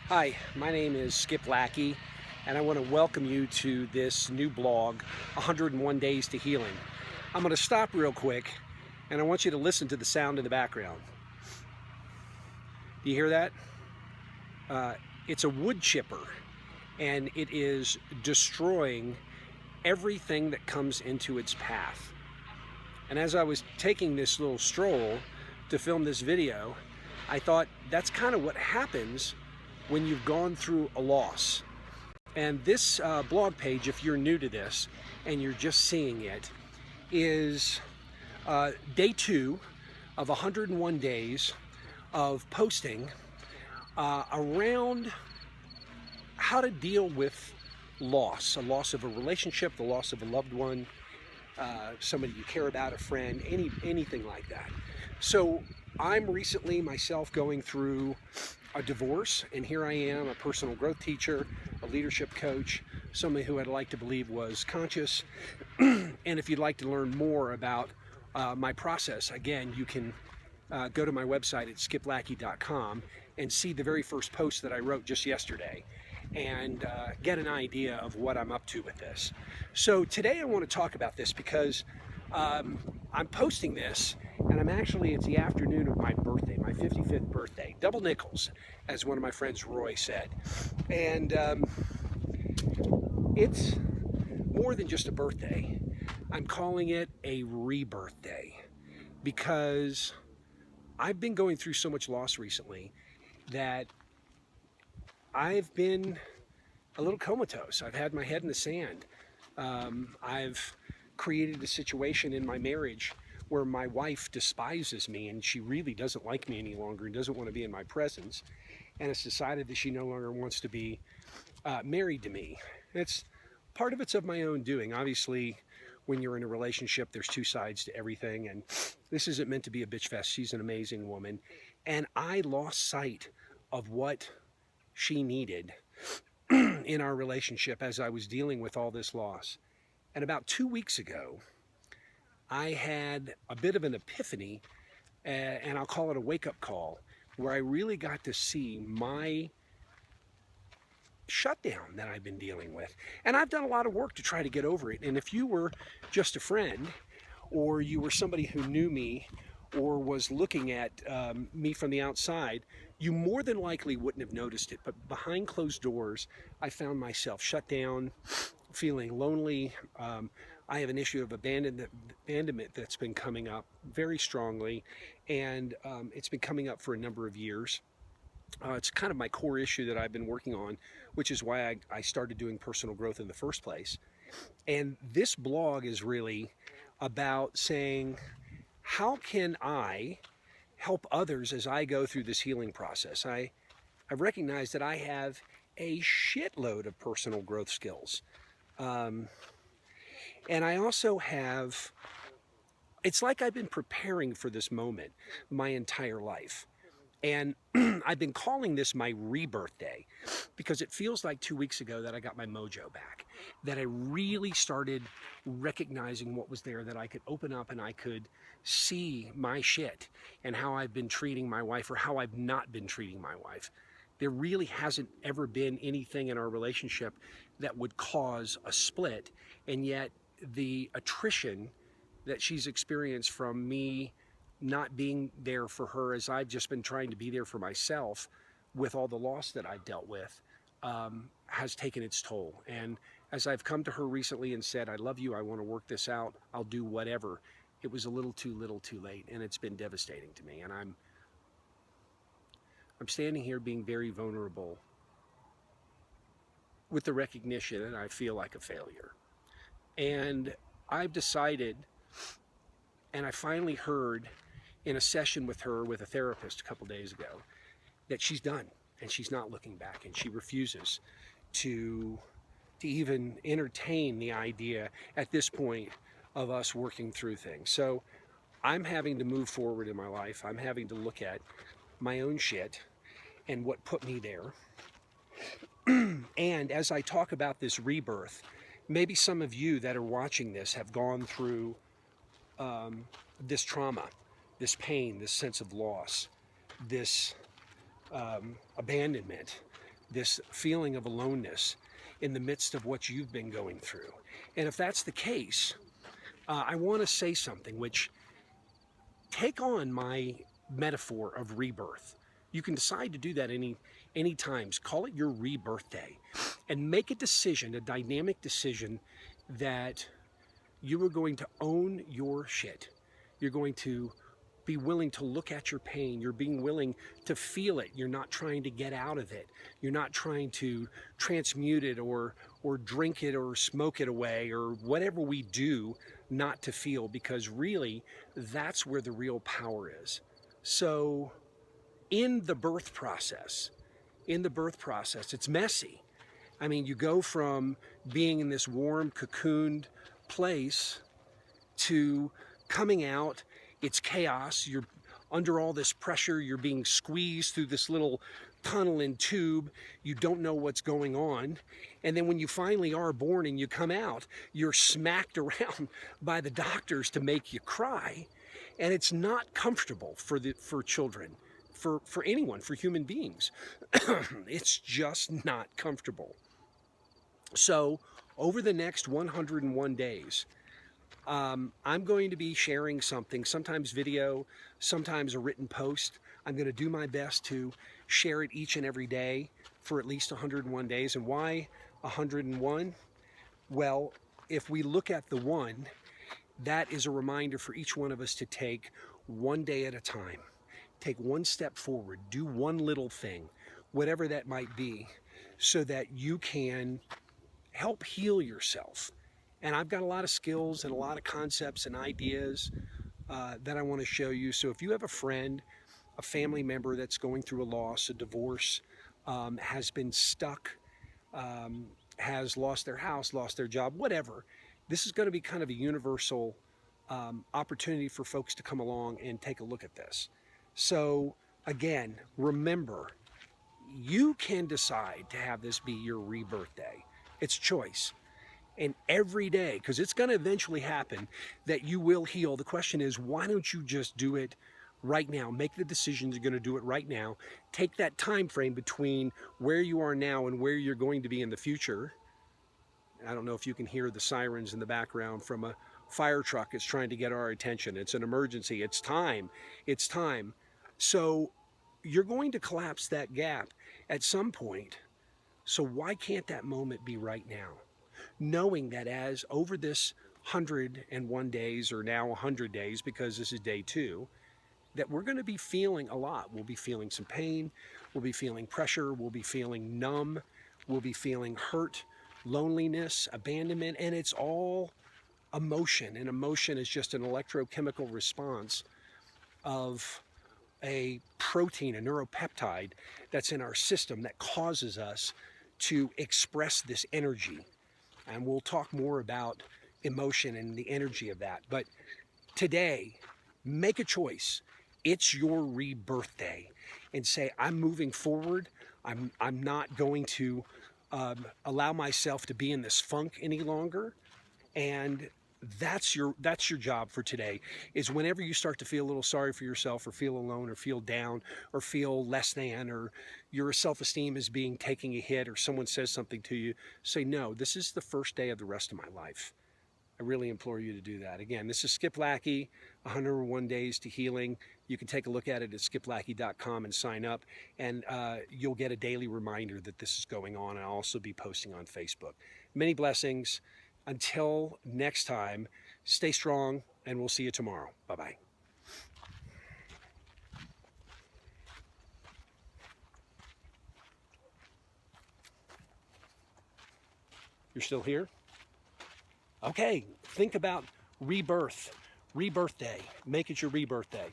Hi, my name is Skip Lackey, and I want to welcome you to this new blog, 101 Days to Healing. I'm going to stop real quick, and I want you to listen to the sound in the background. Do you hear that? Uh, it's a wood chipper, and it is destroying everything that comes into its path. And as I was taking this little stroll to film this video, I thought that's kind of what happens when you've gone through a loss. And this blog page, if you're new to this and you're just seeing it, is day 2 of 101 days of posting around how to deal with loss, a loss of a relationship, the loss of a loved one, somebody you care about, a friend, anything like that. So I'm recently myself going through a divorce, and here I am, a personal growth teacher, a leadership coach, somebody who I'd like to believe was conscious. And if you'd like to learn more about my process, again, you can go to my website at skiplackey.com and see the very first post that I wrote just yesterday and get an idea of what I'm up to with this. So today I want to talk about this because I'm posting this, and it's the afternoon of my birthday, my 55th birthday, double nickels, as one of my friends Roy said. And it's more than just a birthday. I'm calling it a rebirth day because I've been going through so much loss recently that I've been a little comatose. I've had my head in the sand. I've created a situation in my marriage where my wife despises me and she really doesn't like me any longer and doesn't want to be in my presence, and it's decided that she no longer wants to be married to me. Part of it's of my own doing. Obviously, when you're in a relationship, there's two sides to everything, and this isn't meant to be a bitch fest. She's an amazing woman, and I lost sight of what she needed in our relationship as I was dealing with all this loss. And about 2 weeks ago, I had a bit of an epiphany, and I'll call it a wake-up call, where I really got to see my shutdown that I've been dealing with. And I've done a lot of work to try to get over it. And if you were just a friend, or you were somebody who knew me or was looking at me from the outside, you more than likely wouldn't have noticed it. But behind closed doors, I found myself shut down, feeling lonely. I have an issue of abandonment that's been coming up very strongly, and it's been coming up for a number of years. It's kind of my core issue that I've been working on, which is why I started doing personal growth in the first place. And this blog is really about saying, how can I help others as I go through this healing process? I've recognized that I have a shitload of personal growth skills. Um, and I also have, it's like I've been preparing for this moment my entire life. And I've been calling this my rebirth day because it feels like 2 weeks ago that I got my mojo back, that I really started recognizing what was there, that I could open up and I could see my shit and how I've been treating my wife or how I've not been treating my wife. There really hasn't ever been anything in our relationship that would cause a split, and yet the attrition that she's experienced from me not being there for her as I've just been trying to be there for myself with all the loss that I've dealt with has taken its toll. And as I've come to her recently and said, I love you, I want to work this out, I'll do whatever, it was a little too late, and it's been devastating to me. And I'm standing here being very vulnerable with the recognition that I feel like a failure. And I've decided, and I finally heard in a session with her with a therapist a couple days ago, that she's done and she's not looking back, and she refuses to even entertain the idea at this point of us working through things. So I'm having to move forward in my life. I'm having to look at my own shit and what put me there. And as I talk about this rebirth, maybe some of you that are watching this have gone through this trauma, this pain, this sense of loss, this abandonment, this feeling of aloneness in the midst of what you've been going through. And if that's the case, I want to say something, which take on my metaphor of rebirth. You can decide to do that any times. Call it your rebirth day and make a decision, a dynamic decision, that you are going to own your shit. You're going to be willing to look at your pain. You're being willing to feel it. You're not trying to get out of it. You're not trying to transmute it or drink it or smoke it away or whatever we do not to feel, because really that's where the real power is. So in the birth process, it's messy. I mean, you go from being in this warm, cocooned place to coming out. It's chaos. You're under all this pressure. You're being squeezed through this little tunnel and tube. You don't know what's going on. And then when you finally are born and you come out, you're smacked around by the doctors to make you cry. And it's not comfortable for children, for anyone, for human beings. It's just not comfortable. So over the next 101 days, I'm going to be sharing something, sometimes video, sometimes a written post. I'm going to do my best to share it each and every day for at least 101 days. And why 101? Well, if we look at the one, that is a reminder for each one of us to take one day at a time. Take one step forward, do one little thing, whatever that might be, so that you can help heal yourself. And I've got a lot of skills and a lot of concepts and ideas that I want to show you. So if you have a friend, a family member that's going through a loss, a divorce, has been stuck, has lost their house, lost their job, whatever, this is going to be kind of a universal opportunity for folks to come along and take a look at this. So again, remember, you can decide to have this be your rebirth day. It's choice. And every day, because it's going to eventually happen, that you will heal. The question is, why don't you just do it right now? Make the decision you're going to do it right now. Take that time frame between where you are now and where you're going to be in the future. I don't know if you can hear the sirens in the background from a fire truck. It's trying to get our attention. It's an emergency. It's time. It's time. So you're going to collapse that gap at some point. So why can't that moment be right now? Knowing that as over this 101 days, or now 100 days, because this is day 2, that we're going to be feeling a lot. We'll be feeling some pain. We'll be feeling pressure. We'll be feeling numb. We'll be feeling hurt, loneliness, abandonment, and it's all emotion. And emotion is just an electrochemical response of a protein, a neuropeptide that's in our system that causes us to express this energy. And we'll talk more about emotion and the energy of that. But today, make a choice. It's your rebirth day. And say, I'm moving forward. I'm not going to allow myself to be in this funk any longer. And that's your job for today, is whenever you start to feel a little sorry for yourself, or feel alone, or feel down, or feel less than, or your self-esteem is being taking a hit, or someone says something to you, say, no, this is the first day of the rest of my life. I really implore you to do that. Again, this is Skip Lackey, 101 Days to Healing. You can take a look at it at skiplackey.com and sign up, and you'll get a daily reminder that this is going on. I'll also be posting on Facebook. Many blessings. Until next time, stay strong, and we'll see you tomorrow. Bye-bye. You're still here? Okay, think about rebirth day. Make it your rebirth day.